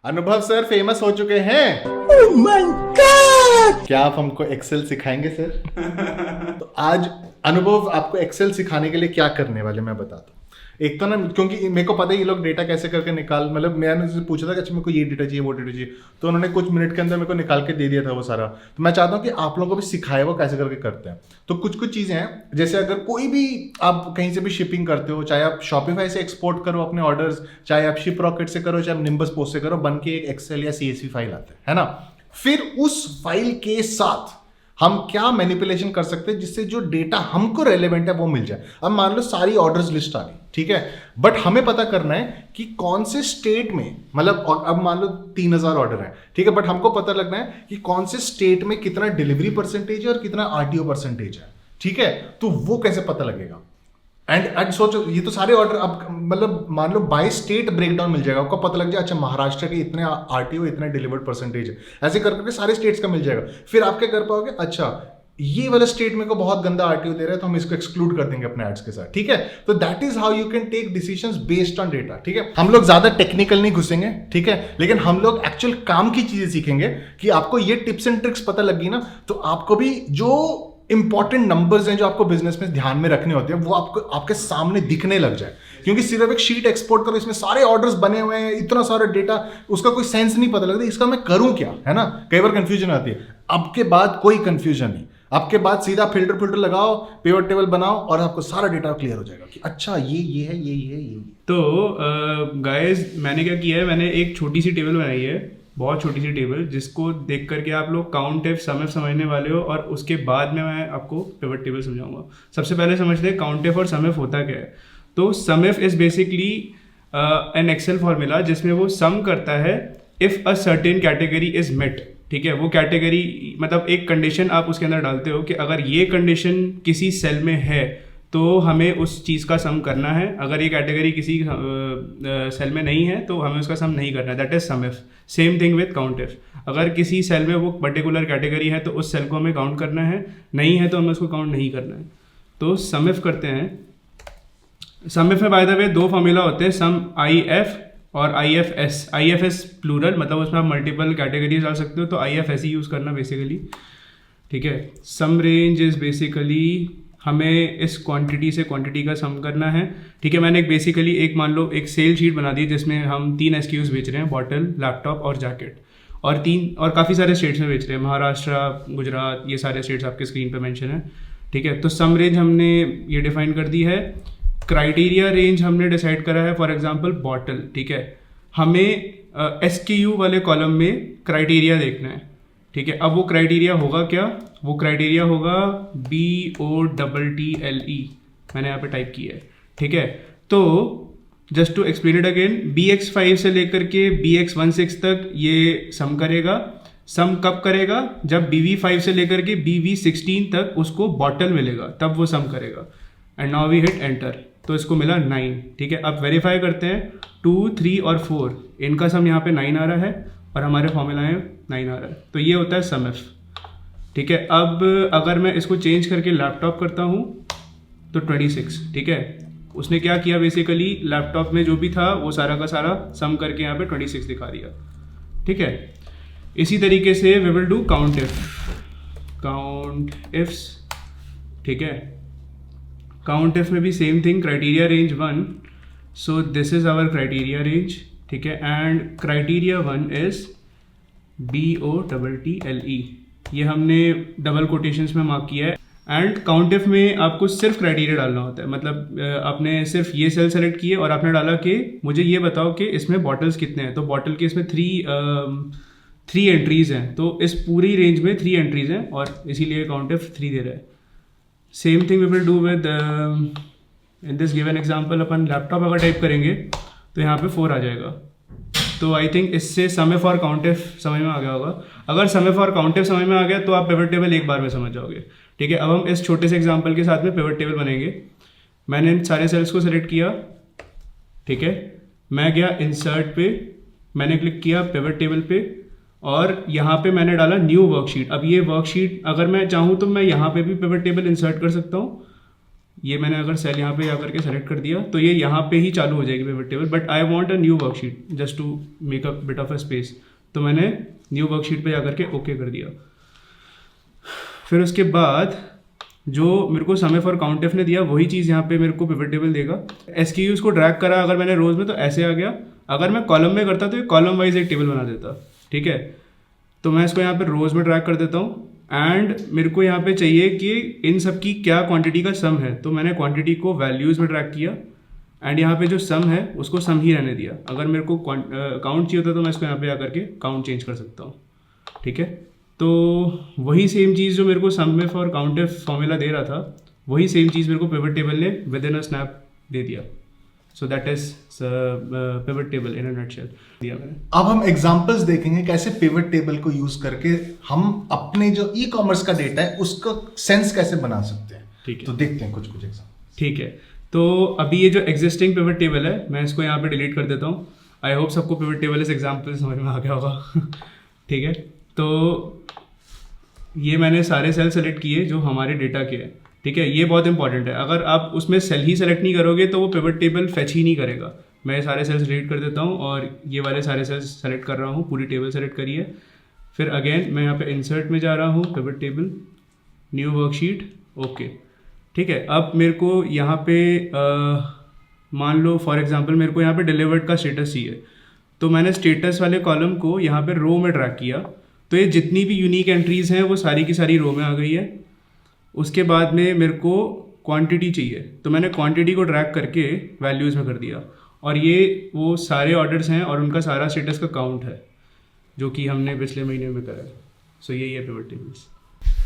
अनुभव sir famous हो चुके हैं। Oh my God! क्या आप हमको एक्सेल सिखाएंगे सर? तो आज अनुभव आपको एक्सेल सिखाने के लिए क्या करने वाले मैं बताता हूँ। एक तो ना, क्योंकि मेरे को पता है ये लोग डेटा कैसे करके निकाल, मतलब मैंने उनसे पूछा था कि अच्छा मेरे को ये डेटा चाहिए वो डेटा चाहिए, तो उन्होंने कुछ मिनट के अंदर मेरे को निकाल के दे दिया था वो सारा। तो मैं चाहता हूँ कि आप लोगों को भी सिखाए वो कैसे करके करते हैं। तो कुछ कुछ चीज़ें हैं, जैसे अगर कोई भी आप कहीं से भी शिपिंग करते हो, चाहे आप शॉपिफाई से एक्सपोर्ट करो अपने ऑर्डर्स, चाहे आप शिप रॉकेट से करो, चाहे आप निम्बस पोस्ट से करो, बन के एक एक्सेल या CSV फाइल आते है ना। फिर उस फाइल के साथ हम क्या मैनिपुलेशन कर सकते हैं जिससे जो डेटा हमको रेलेवेंट है वो मिल जाए। अब मान लो सारी ऑर्डर्स लिस्ट आ गई, ठीक है, बट हमें पता करना है कि कौन से स्टेट में, मतलब अब मान लो 3000 ऑर्डर है, ठीक है, बट हमको पता लगना है कि कौन से स्टेट में कितना डिलीवरी परसेंटेज है और कितना RTO परसेंटेज है, ठीक है। तो वो कैसे पता लगेगा? एंड सोचो, ये तो सारे ऑर्डर अब मतलब मान लो बाय स्टेट ब्रेकडाउन मिल जाएगा, आपको पता लग जाए अच्छा महाराष्ट्र के इतने RTO इतने डिलीवर्ड परसेंटेज है, ऐसे कर करके सारे स्टेट्स का मिल जाएगा। फिर आप क्या कर पाओगे, अच्छा ये वाला स्टेट में को बहुत गंदा RTO दे रहा है तो हम इसको एक्सक्लूड कर देंगे अपने एड्स के साथ, ठीक है। तो that is how you can take decisions based on data, ठीक है। हम लोग ज्यादा टेक्निकल नहीं घुसेंगे, ठीक है, लेकिन हम लोग एक्चुअल काम की चीजें सीखेंगे कि आपको ये टिप्स एंड ट्रिक्स पता लगी ना, तो आपको भी जो इंपॉर्टेंट नंबर्स हैं जो आपको बिजनेस में ध्यान में रखने होते हैं वो आपको आपके सामने दिखने लग जाए। क्योंकि सिर्फ एक शीट एक्सपोर्ट करो, इसमें सारे ऑर्डर्स बने हुए हैं, इतना सारा डेटा, उसका कोई सेंस नहीं पता लगता, इसका मैं करूं क्या, है ना। कई बार कंफ्यूजन आती है। अब के बाद कोई कंफ्यूजन नहीं, आपके बाद सीधा फिल्टर लगाओ, पिवट टेबल बनाओ और आपको सारा डेटा क्लियर हो जाएगा कि अच्छा ये है ये। तो गाइस मैंने क्या किया है, मैंने एक छोटी सी टेबल बनाई है, बहुत छोटी सी टेबल, जिसको देख करके आप लोग काउंट एफ सम एफ समझने वाले हो, और उसके बाद में मैं आपको पिवट टेबल समझाऊंगा। सबसे पहले समझते हैं काउंट एफ और सम एफ होता क्या है। तो sum if is basically an Excel formula जिसमें वो सम करता है if a certain category is met, ठीक है। वो कैटेगरी मतलब एक कंडीशन आप उसके अंदर डालते हो कि अगर ये कंडीशन किसी सेल में है तो हमें उस चीज़ का सम करना है, अगर ये कैटेगरी किसी सेल में नहीं है तो हमें उसका सम नहीं करना है, that is sum F. Same thing with count F, अगर किसी सेल में वो पर्टिकुलर कैटेगरी है तो उस सेल को हमें काउंट करना है, नहीं है तो हमें उसको काउंट नहीं करना है। तो सम एफ करते हैं। सम एफ में बाय द वे दो फॉर्मूला होते हैं, सम IF और IFS। IFS प्लूरल, मतलब उसमें आप मल्टीपल कैटेगरीज डाल सकते हो, तो IFS ही यूज़ करना बेसिकली, ठीक है। सम रेंज इज बेसिकली हमें इस क्वांटिटी से क्वांटिटी का सम करना है, ठीक है। मैंने एक बेसिकली एक मान लो एक सेल शीट बना दी जिसमें हम 3 SKUs बेच रहे हैं, बॉटल, लैपटॉप और जैकेट, और काफ़ी सारे स्टेट्स में बेच रहे हैं, महाराष्ट्र, गुजरात, ये सारे स्टेट्स आपके स्क्रीन पे मेंशन है, ठीक है। तो सम रेंज हमने ये डिफाइन कर दी है। क्राइटेरिया रेंज हमने डिसाइड करा है, फॉर एग्जांपल बॉटल, ठीक है। हमें SKU वाले कॉलम में क्राइटेरिया देखना है, ठीक है। अब वो क्राइटेरिया होगा क्या, वो क्राइटेरिया होगा BOTTLE, मैंने यहाँ पे टाइप किया है, ठीक है। तो just to explain it again, BX5 से लेकर के BX16 तक ये सम करेगा। सम कब करेगा, जब BV5 से लेकर के BV16 तक उसको बॉटल मिलेगा तब वो सम करेगा। And now we hit enter, तो इसको मिला 9, ठीक है। अब वेरीफाई करते हैं, 2, 3 और 4 इनका सम यहाँ पे 9 आ रहा है और हमारे फॉर्मूला में 9 आ रहा है, तो ये होता है सम एफ, ठीक है। अब अगर मैं इसको चेंज करके लैपटॉप करता हूँ तो 26, ठीक है। उसने क्या किया, बेसिकली लैपटॉप में जो भी था वो सारा का सारा सम करके यहाँ पे 26 दिखा दिया, ठीक है। इसी तरीके से we will do count ifs, ठीक है। काउंट इफ में भी same thing, criteria range 1, so this is our criteria range, ठीक है। एंड क्राइटेरिया 1 इज BOTTLE, ये हमने डबल कोटेशंस में मार्क किया है। एंड काउंट इफ में आपको सिर्फ क्राइटेरिया डालना होता है, मतलब आपने सिर्फ ये सेल सेलेक्ट किए और आपने डाला कि मुझे ये बताओ कि इसमें बॉटल्स कितने हैं, तो बॉटल के इसमें 3 एंट्रीज हैं, तो इस पूरी रेंज में 3 एंट्रीज हैं और इसीलिए काउंट इफ 3 दे रहा है। Same thing we will do within this given example, अपन लैपटॉप अगर टाइप करेंगे तो यहाँ पे 4 आ जाएगा। तो आई थिंक इससे सम एफ और काउंट एफ समझ में आ गया होगा। अगर सम एफ और काउंट एफ समझ में आ गया तो आप पिवट टेबल एक बार में समझ जाओगे, ठीक है। अब हम इस छोटे से एग्जांपल के साथ में पिवट टेबल बनेंगे। मैंने इन सारे सेल्स को सेलेक्ट किया, ठीक है। मैं गया इंसर्ट पे, मैंने क्लिक किया पिवट टेबल पे और यहाँ पे मैंने डाला न्यू वर्कशीट। अब ये वर्कशीट अगर मैं चाहूँ तो मैं यहाँ पे भी पिवट टेबल इंसर्ट कर सकता हूँ, ये मैंने अगर सेल यहाँ पे आकर के सेलेक्ट कर दिया तो ये यहाँ पे ही चालू हो जाएगी pivot table, but I want a new worksheet just to make a bit of a space. तो मैंने न्यू वर्कशीट पे जाकर के ओके कर दिया। फिर उसके बाद जो मेरे को समय फॉर काउंटफ ने दिया वही चीज़ यहाँ पे मेरे को पिवट टेबल देगा। SKUs को ड्रैग करा अगर मैंने रोज में तो ऐसे आ गया, अगर मैं कॉलम में करता तो ये कॉलम वाइज एक टेबल बना देता, ठीक है। तो मैं इसको यहाँ पे रोज में ड्रैग कर देता हूँ एंड मेरे को यहाँ पे चाहिए कि इन सब की क्या क्वांटिटी का सम है, तो मैंने क्वांटिटी को वैल्यूज़ में ड्रैग किया एंड यहाँ पे जो सम है उसको सम ही रहने दिया। अगर मेरे को काउंट चाहिए होता तो मैं इसको यहाँ पे आकर के काउंट चेंज कर सकता हूँ, ठीक है। तो वही सेम चीज़ जो मेरे को सम में फॉर काउंटफ फॉर्मूला दे रहा था, वही सेम चीज़ मेरे को पिवट टेबल ने विद इन अ स्नैप दे दिया। So that is pivot table in a nutshell दिया मैंने। अब हम एग्जांपल्स देखेंगे कैसे पिवट टेबल को यूज करके हम अपने जो ई कॉमर्स का डेटा है उसका सेंस कैसे बना सकते हैं। ठीक है, तो देखते हैं कुछ एग्जांपल। ठीक है, तो अभी ये जो एग्जिस्टिंग पिवट टेबल है मैं इसको यहाँ पे डिलीट कर देता हूँ। आई होप सबको पिवट टेबल इस एग्जाम्पल समझ में आ गया होगा। ठीक है, तो ये मैंने सारे सेल सेलेक्ट किए जो हमारे डेटा के हैं, ठीक है। ये बहुत इंपॉर्टेंट है, अगर आप उसमें सेल ही सेलेक्ट नहीं करोगे तो वो पिवट टेबल फेच ही नहीं करेगा। मैं ये सारे सेल्स डिलीट कर देता हूँ और ये वाले सारे सेल्स सेलेक्ट कर रहा हूँ, पूरी टेबल सेलेक्ट करिए। फिर अगेन मैं यहाँ पे इंसर्ट में जा रहा हूँ, pivot table, new worksheet, okay, ठीक है। अब मेरे को यहाँ पे मान लो फॉर एग्जांपल मेरे को यहाँ पे डिलीवर्ड का स्टेटस चाहिए, तो मैंने स्टेटस वाले कॉलम को यहाँ पे रो में ड्रैग किया, तो ये जितनी भी यूनिक एंट्रीज हैं वो सारी की सारी रो में आ गई है। उसके बाद में मेरे को क्वांटिटी चाहिए, तो मैंने क्वांटिटी को ड्रैग करके वैल्यूज़ में कर दिया, और ये वो सारे ऑर्डर्स हैं और उनका सारा स्टेटस का काउंट है जो कि हमने पिछले महीने में करा है। सो यही है पिवट टेबल्स।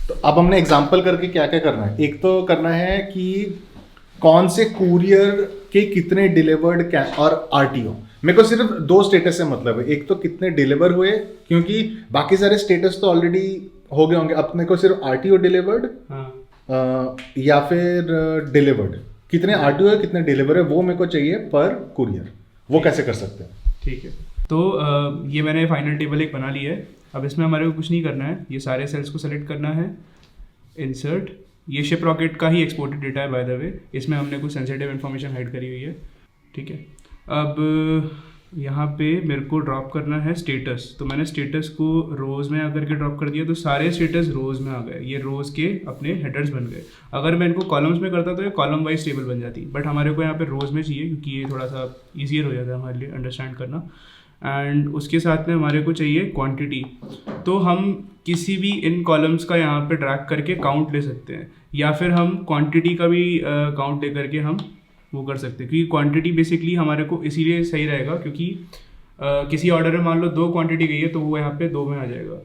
तो अब हमने एग्जांपल करके क्या क्या करना है। एक तो करना है कि कौन से कुरियर के कितने डिलीवर्ड और RTO। मेरे को सिर्फ 2 स्टेटस से मतलब है, एक तो कितने डिलीवर हुए, क्योंकि बाकी सारे स्टेटस तो ऑलरेडी हो गए होंगे। अपने को सिर्फ RTO डिलीवर्ड या फिर डिलीवर्ड, कितने RTO है कितने डिलीवर है वो मेरे को चाहिए पर कुरियर। वो कैसे कर सकते हैं? ठीक है, तो ये मैंने फाइनल टेबल एक बना ली है। अब इसमें हमारे को कुछ नहीं करना है, ये सारे सेल्स को सेलेक्ट करना है, इंसर्ट। ये शिप रॉकेट का ही एक्सपोर्टेड डेटा है बाय द वे, इसमें हमने कुछ सेंसिटिव इन्फॉर्मेशन हाइड करी हुई है, ठीक है। अब यहाँ पे मेरे को ड्रॉप करना है स्टेटस, तो मैंने स्टेटस को रोज़ में आकर के ड्रॉप कर दिया, तो सारे स्टेटस रोज़ में आ गए, ये रोज़ के अपने हेडर्स बन गए। अगर मैं इनको कॉलम्स में करता तो ये कॉलम वाइज टेबल बन जाती, बट हमारे को यहाँ पे रोज़ में चाहिए क्योंकि ये थोड़ा सा ईजियर हो जाता है हमारे लिए अंडरस्टैंड करना। एंड उसके साथ में हमारे को चाहिए क्वांटिटी, तो हम किसी भी इन कॉलम्स का यहाँ पे ड्रैग करके काउंट ले सकते हैं, या फिर हम क्वांटिटी का भी काउंट ले करके हम वो कर सकते हैं, क्योंकि क्वांटिटी बेसिकली हमारे को इसीलिए सही रहेगा क्योंकि किसी ऑर्डर में मान लो 2 क्वांटिटी गई है तो वो यहाँ पे 2 में आ जाएगा।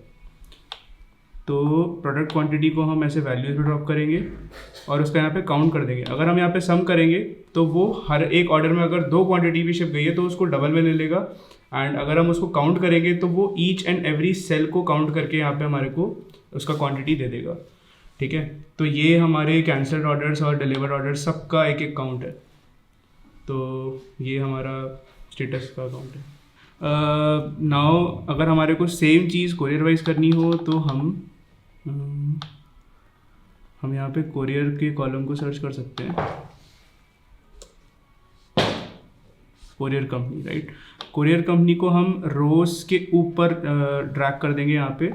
तो प्रोडक्ट क्वांटिटी को हम ऐसे वैल्यूज में ड्रॉप करेंगे और उसका यहाँ पे काउंट कर देंगे। अगर हम यहाँ पे सम करेंगे तो वो हर एक ऑर्डर में अगर 2 क्वांटिटी भी शिप गई है तो उसको डबल में ले लेगा, एंड अगर हम उसको काउंट करेंगे तो वो ईच एंड एवरी सेल को काउंट करके यहाँ पे हमारे को उसका क्वांटिटी दे देगा, ठीक है। तो ये हमारे कैंसल्ड ऑर्डर्स और डिलीवर्ड ऑर्डर्स सबका एक एक काउंट है, तो ये हमारा स्टेटस का अकाउंट है। नाउ अगर हमारे को सेम चीज़ कोरियर वाइज करनी हो तो हम यहाँ पे कोरियर के कॉलम को सर्च कर सकते हैं, courier company, right. Courier company को हम रोज के ऊपर ड्रैग कर देंगे यहाँ पे,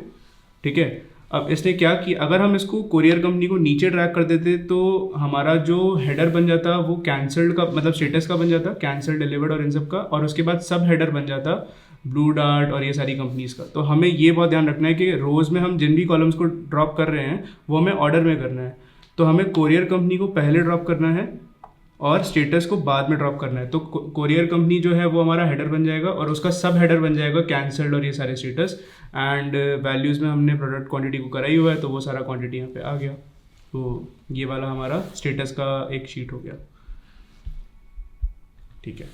ठीक है। अब इसने क्या किया, अगर हम इसको कोरियर कंपनी को नीचे ड्रैग कर देते तो हमारा जो हेडर बन जाता वो कैंसल्ड का मतलब स्टेटस का बन जाता, कैंसल, डिलीवर्ड और इन सब का, और उसके बाद सब हेडर बन जाता ब्लू डार्ट और ये सारी कंपनीज का। तो हमें ये बहुत ध्यान रखना है कि रोज़ में हम जिन भी कॉलम्स को ड्रॉप कर रहे हैं वो हमें ऑर्डर में करना है, तो हमें कोरियर कंपनी को पहले ड्रॉप करना है और स्टेटस को बाद में ड्रॉप करना है। तो कोरियर कंपनी जो है वो हमारा हेडर बन जाएगा और उसका सब हेडर बन जाएगा कैंसल्ड और ये सारे स्टेटस, एंड वैल्यूज़ में हमने प्रोडक्ट क्वांटिटी को करा ही हुआ है तो वो सारा क्वांटिटी यहाँ पे आ गया। तो ये वाला हमारा स्टेटस का एक शीट हो गया, ठीक है।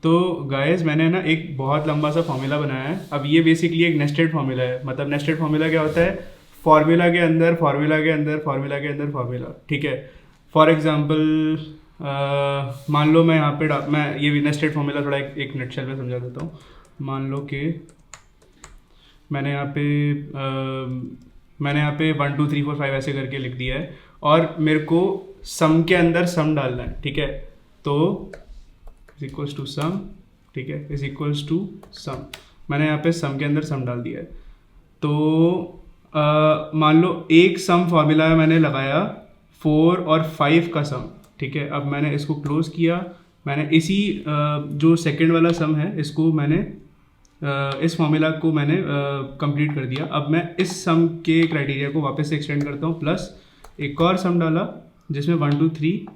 तो गाइस मैंने ना एक बहुत लंबा सा फॉर्मूला बनाया है। अब ये बेसिकली एक नेस्टेड फॉर्मूला है। मतलब नेस्टेड फॉर्मूला क्या होता है, फॉर्मूला के अंदर फॉर्मूला के अंदर फॉर्मूला के अंदर फॉर्मूला, ठीक है। फॉर एग्जांपल मान लो मैं यहाँ पे मैं ये नेस्टेड फॉर्मूला थोड़ा एक नटशेल में समझा देता हूँ। मान लो कि मैंने यहाँ पे 1 2 3 4 5 ऐसे करके लिख दिया है और मेरे को सम के अंदर सम डालना है, ठीक है। तो इज इक्वल्स टू सम, ठीक है, इज इक्वल्स टू सम। मैंने यहाँ पे सम के अंदर सम डाल दिया है। तो मान लो एक सम फॉर्मूला मैंने लगाया 4 और 5 का सम, ठीक है। अब मैंने इसको क्लोज किया, मैंने इसी जो सेकंड वाला सम है इसको मैंने इस फॉर्मूला को मैंने कंप्लीट कर दिया। अब मैं इस सम के क्राइटेरिया को वापस से एक्सटेंड करता हूँ, प्लस एक और सम डाला जिसमें 1 2 3,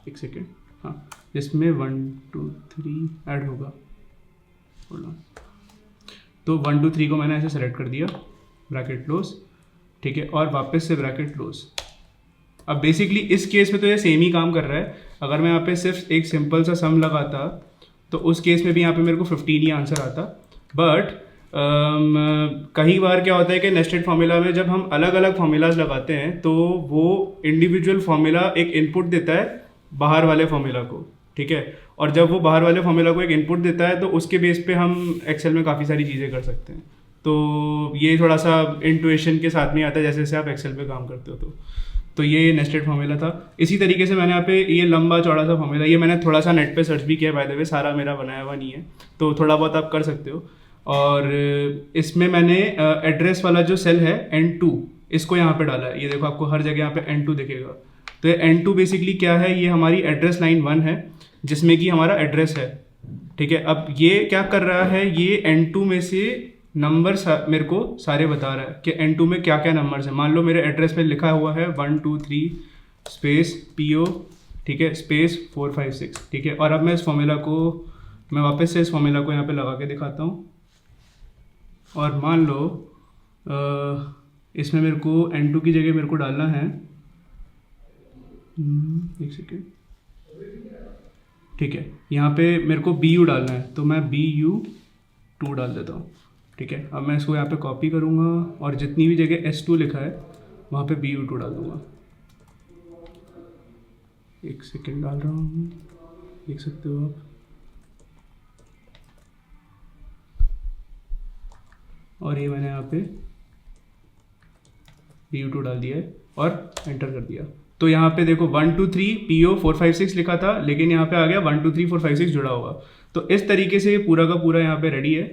एक सेकेंड, हाँ, जिसमें 1 2 3 ऐड होगा, तो 1 2 3 को मैंने ऐसे सेलेक्ट कर दिया, ब्रैकेट क्लोज, ठीक है, और वापस से ब्रैकेट क्लोज। अब बेसिकली इस केस में तो ये सेम ही काम कर रहा है। अगर मैं यहाँ पे सिर्फ एक सिंपल सा सम लगाता तो उस केस में भी यहाँ पे मेरे को 15 ही आंसर आता। बट कई बार क्या होता है कि नेस्टेड फार्मूला में जब हम अलग अलग फार्मूलाज लगाते हैं तो वो इंडिविजुअल फार्मूला एक इनपुट देता है बाहर वाले फार्मूला को, ठीक है। और जब वो बाहर वाले फार्मूला को एक इनपुट देता है तो उसके बेस पे हम एक्सेल में काफ़ी सारी चीज़ें कर सकते हैं। तो ये थोड़ा सा इंट्यूशन के साथ नहीं आता जैसे जैसे आप एक्सेल पे काम करते हो। तो ये नेस्टेड फार्मूला था। इसी तरीके से मैंने यहाँ पे ये लंबा चौड़ा सा फार्मूला, ये मैंने थोड़ा सा नेट पे सर्च भी किया बाय द वे, सारा मेरा बनाया हुआ नहीं है, तो थोड़ा बहुत आप कर सकते हो। और इसमें मैंने एड्रेस वाला जो सेल है N2, इसको यहाँ पे डाला है। ये देखो आपको हर जगह यहाँ पे N2 दिखेगा। तो ये N2 बेसिकली क्या है, ये हमारी एड्रेस लाइन 1 है जिसमें कि हमारा एड्रेस है, ठीक है। अब ये क्या कर रहा है, ये N2 में से नंबर मेरे को सारे बता रहा है कि N2 में क्या क्या नंबर्स हैं। मान लो मेरे एड्रेस पे लिखा हुआ है 1 2 3 स्पेस PO, ठीक है, स्पेस 4 5 6, ठीक है। और अब मैं इस फॉर्मूला को, मैं वापस से इस फॉर्मूला को यहाँ पे लगा के दिखाता हूँ। और मान लो इसमें मेरे को N2 की जगह मेरे को डालना है, एक सेकेंड, ठीक है, यहाँ पे मेरे को BU डालना है, तो मैं BU2 डाल देता हूँ, ठीक है। अब मैं इसको यहाँ पे कॉपी करूँगा और जितनी भी जगह S2 लिखा है वहाँ पे BU2 डाल दूँगा। एक सेकेंड डाल रहा हूँ, देख सकते हो आप। और ये मैंने यहाँ पे BU2 डाल दिया है और एंटर कर दिया। तो यहाँ पे देखो 1 2 3 PO 4 5 6 लिखा था, लेकिन यहाँ पे आ गया 1 2 3 4 5 6 जुड़ा हुआ। तो इस तरीके से पूरा का पूरा यहाँ पे रेडी है।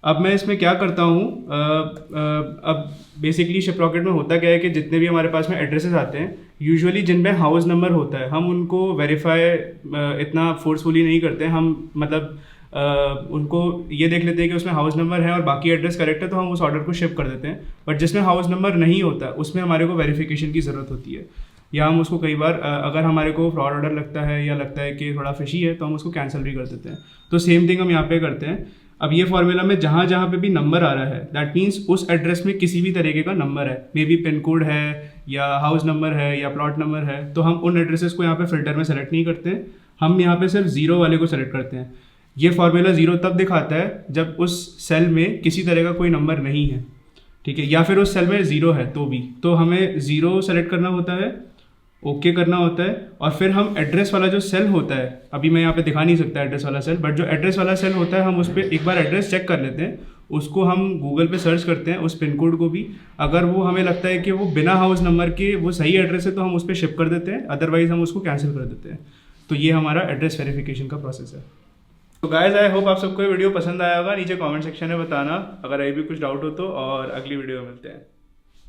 अब मैं इसमें क्या करता हूँ, अब बेसिकली शिपरॉकेट में होता क्या है कि जितने भी हमारे पास में एड्रेसेस आते हैं, यूजुअली जिनमें हाउस नंबर होता है, हम उनको वेरीफाई इतना फोर्सफुली नहीं करते हैं। हम मतलब उनको ये देख लेते हैं कि उसमें हाउस नंबर है और बाकी एड्रेस करेक्ट है, तो हम उस ऑर्डर को शिप कर देते हैं। बट जिसमें हाउस नंबर नहीं होता उसमें हमारे को वेरिफिकेशन की ज़रूरत होती है, या हम उसको कई बार अगर हमारे को फ्रॉड ऑर्डर लगता है या लगता है कि थोड़ा फिशी है तो हम उसको कैंसिल भी कर देते हैं। तो सेम थिंग हम यहाँ पे करते हैं। अब ये फॉर्मूला में जहाँ जहाँ पे भी नंबर आ रहा है, दैट मीन्स उस एड्रेस में किसी भी तरीके का नंबर है, मे बी पिन कोड है या हाउस नंबर है या प्लॉट नंबर है, तो हम उन एड्रेसेस को यहाँ पे फिल्टर में सेलेक्ट नहीं करते हैं। हम यहाँ पे सिर्फ 0 वाले को सेलेक्ट करते हैं। ये फॉर्मूला 0 तब दिखाता है जब उस सेल में किसी तरह का कोई नंबर नहीं है, ठीक है, या फिर उस सेल में 0 है तो भी, तो हमें 0 सेलेक्ट करना होता है, ओके करना होता है, और फिर हम एड्रेस वाला जो सेल होता है, अभी मैं यहाँ पे दिखा नहीं सकता एड्रेस वाला सेल, बट जो एड्रेस वाला सेल होता है हम उस पर एक बार एड्रेस चेक कर लेते हैं, उसको हम गूगल पे सर्च करते हैं, उस पिन कोड को भी। अगर वो हमें लगता है कि वो बिना हाउस नंबर के वो सही एड्रेस है तो हम उस पर शिप कर देते हैं, अदरवाइज हम उसको कैंसिल कर देते हैं। तो ये हमारा एड्रेस वेरिफिकेशन का प्रोसेस है। तो गाइस, आई होप आप सबको ये वीडियो पसंद आया होगा। नीचे कमेंट सेक्शन में बताना अगर अभी भी कुछ डाउट हो तो, और अगली वीडियो में मिलते हैं।